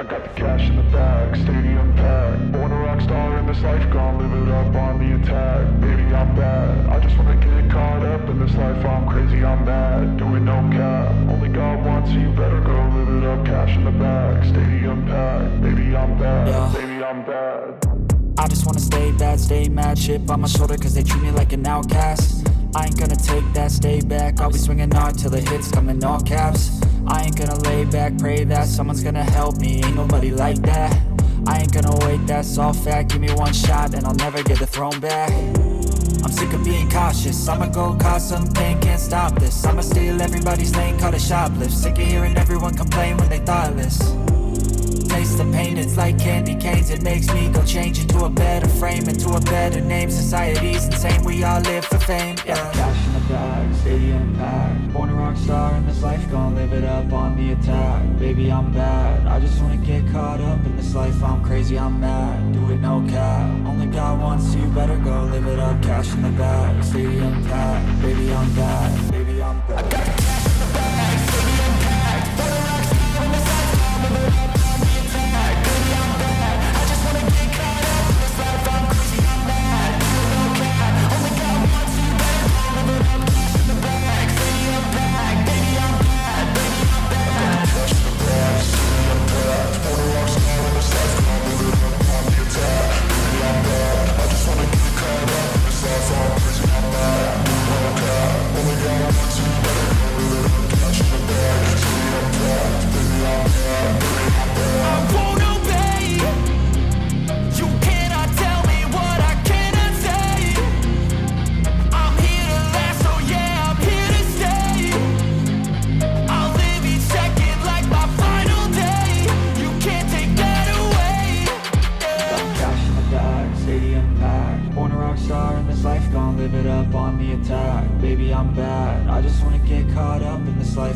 I got the cash in the bag, stadium packed. Born a rock star in this life, gonna live it up on the attack. Baby, I'm bad, I just wanna get caught up in this life. I'm crazy, I'm mad, doing no cap. Only God wants, so you better go live it up. Cash in the bag, stadium packed. Baby, I'm bad, yeah. Baby, I'm bad. I just wanna stay bad, stay mad. Chip on my shoulder cause they treat me like an outcast. I ain't gonna take that, stay back. I'll be swinging hard till the hits come in all caps. I ain't gonna lay back, pray that someone's gonna help me. Ain't nobody like that. I ain't gonna wait, that's all fact. Give me one shot and I'll never get the throne back. I'm sick of being cautious. I'ma go cause something, can't stop this. I'ma steal everybody's lane, call it shoplift. Sick of hearing everyone complain when they thoughtless. Taste the pain, it's like candy canes. It makes me go change into a better frame, into a better name. Society's insane, we all live for fame, yeah. Cash in the bag, stadium packed. Born a rock star in this life, gonna live it up on the attack. Baby, I'm bad, I just wanna get caught up in this life. I'm crazy, I'm mad, do it no cap. Only God wants, so you better go live it up. Cash in the bag, stadium packed. Baby, I'm bad, baby, I'm bad. I got the cash in the bag, stadium packed. Born a rock star in this life, gonna live it up.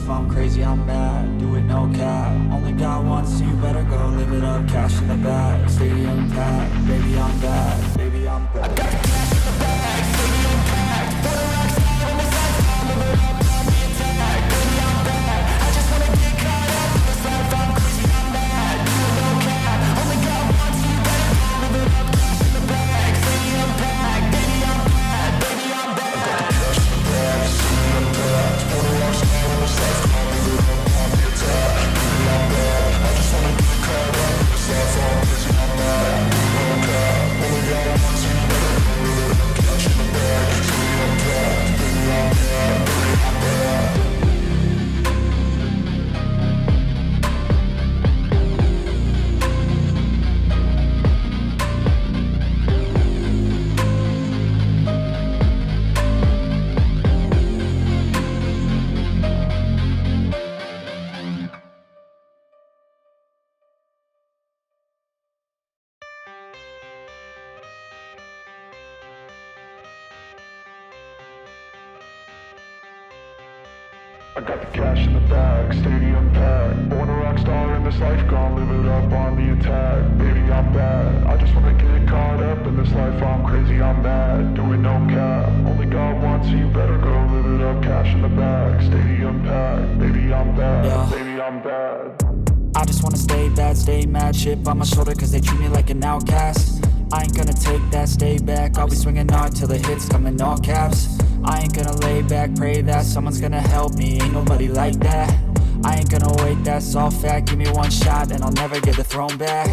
I'm crazy, I'm mad, do it no cap. Only God wants, so you better go live it up. Cash in the bag, stadium packed. Baby, I'm bad, baby, I'm bad. I got the cash in the bag, stadium packed. Born a rock star in this life, I'll live it up on the attack. Baby, I'm bad, I just wanna get caught up in this life. I'm crazy, I'm mad, do it no cap. Only God wants, so you better go live it up. Cash in the bag, stadium packed. Baby, I'm bad, baby, I'm bad. I got the cash in the bag, stadium packed. Born a rock star in this life. I got the cash in the bag, stadium packed. Born a rock star in this life, gonna live it up on the attack. Baby, I'm bad, I just wanna get caught up in this life. I'm crazy, I'm mad, do it no cap. Only God wants, so you better go live it up. Cash in the bag, stadium packed. Baby, I'm bad, yeah. Baby, I'm bad. I just wanna stay bad, stay mad. Chip on my shoulder cause they treat me like an outcast. I ain't gonna take that, stay back. I'll be swinging hard till the hits come in all caps. I ain't gonna lay back, pray that someone's gonna help me. Ain't nobody like that. I ain't gonna wait, that's all fact. Give me one shot and I'll never get the throne back.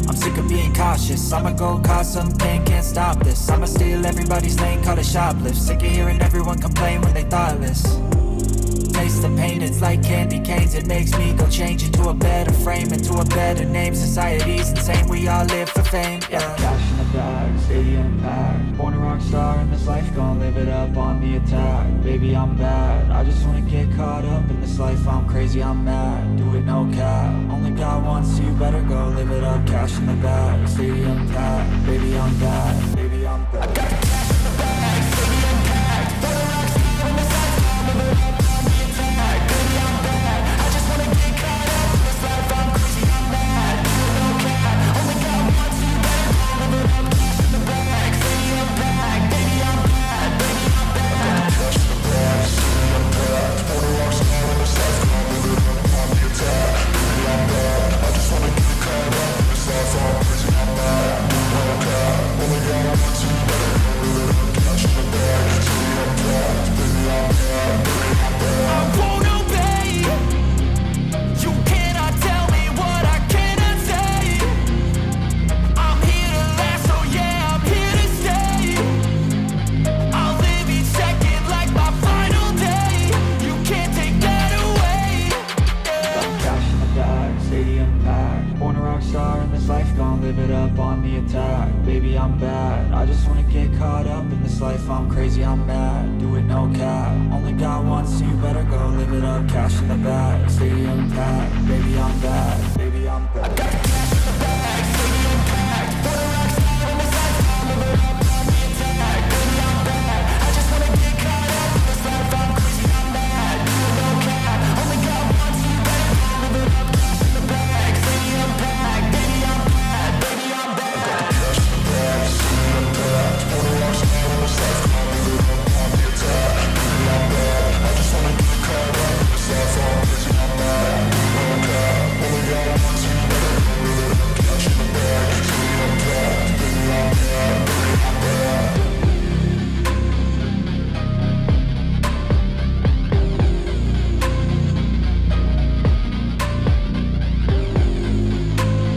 I'm sick of being cautious. I'ma go cause something, can't stop this. I'ma steal everybody's lane, call it shoplift. Sick of hearing everyone complain when they thoughtless. Taste the pain, it's like candy canes. It makes me go change into a better frame, into a better name. Society's insane, we all live for fame, yeah. Cash in the bag, stadium packed. Born a rock star in this life, gonna live it up on the attack. Baby, I'm bad, I just wanna get caught up in this life. I'm crazy, I'm mad, do it no cap. Only God wants, so you better go live it up. Cash in the bag, stadium packed. Baby, I'm bad, baby, I'm bad. I got the cash in the bag, stadium packed. Born a rock star in this life, gonna live it up. I just wanna on the attack. Baby, I'm bad. I just wanna get caught up in this life. I'm crazy, I'm mad. Do it no cap. Only got one, so you better go live it up. Cash in the bag, stadium packed. Baby, I'm bad. Baby, I'm bad. I got cash in the bag, stadium packed. For the rocks in this life, I'm live it up on the attack. Baby, I'm bad. I just wanna get caught up in this life. I'm crazy, I'm mad. Do it no cap. Only got one, so you better go live it up. Cash in the bag, stadium packed. Baby, I'm bad. Baby, I'm bad.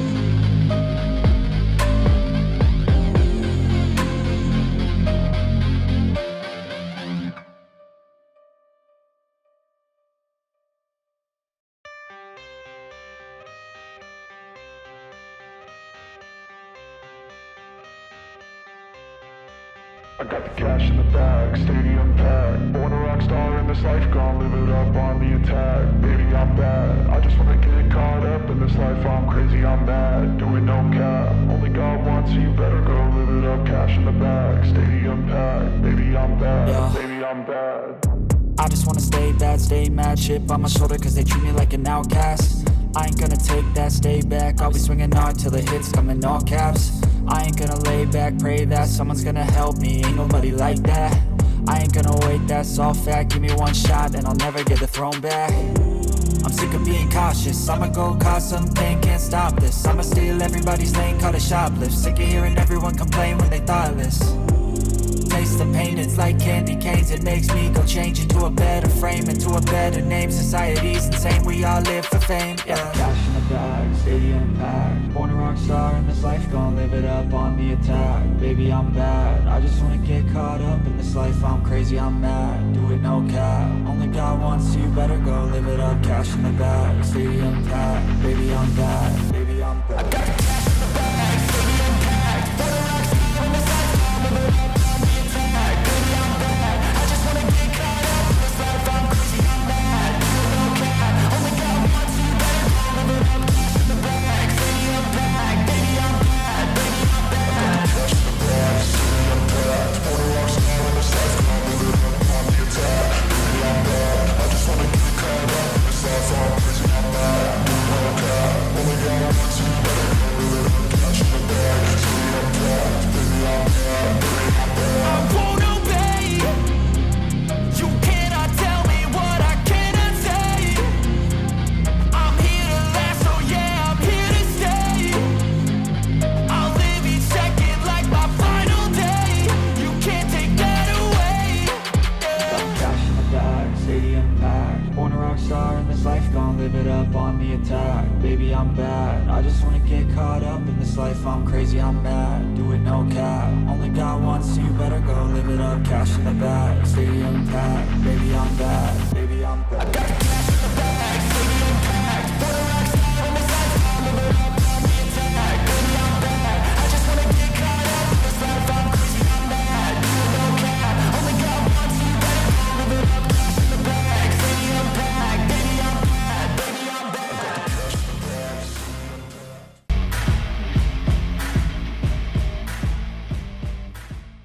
I got cash in the bag, stadium packed. For the rocks in this life, I'm live it up on the attack. Baby, I'm bad. I just wanna get caught up in this life. I'm crazy, I'm mad. Do it no cap. Only got one, so you better go live it up. Cash in the bag, stadium packed. Baby, I'm bad. Baby, I'm bad. I got the cash in the bag, stadium packed. Born a rock star in this life, gon' live it up on the attack. Baby, I'm bad. I just wanna get caught up in this life. I'm crazy, I'm mad. Do it no cap. Only got one, so you better go live it up. Cash in the bag, stadium packed. Baby, I'm bad. Yeah. Baby, I'm bad. I just wanna stay bad, stay mad. Chip on my shoulder cause they treat me like an outcast. I ain't gonna take that, stay back. I'll be swinging hard till the hits come in all caps. I ain't gonna lay back, pray that someone's gonna help me. Ain't nobody like that. I ain't gonna wait, that's all fact. Give me one shot and I'll never get the throne back. I'm sick of being cautious. I'ma go cause something, can't stop this. I'ma steal everybody's lane, call it shoplift. Sick of hearing everyone complain when they thoughtless. Taste the pain, it's like candy canes. It makes me go change into a better frame, into a better name. Society's insane, we all live for fame. Yeah. Cash in the bag, stadium packed. Born a rock star in this life, gon' live it up on the attack. Baby, I'm bad. I just wanna get caught up in this life. I'm crazy, I'm mad. Do it no cap. Only got one, so you better go live it up. Cash in the bag, stadium packed. Baby, I'm bad. Baby, I'm bad. I got cash in the bag, stadium packed. Born a rock star in this life, gon' live it up. I'm crazy, I'm mad. Do it no cap. Only got one, so you better go live it up. Cash in the bag, stadium packed. Baby, I'm bad. Baby, I'm bad. I got cash.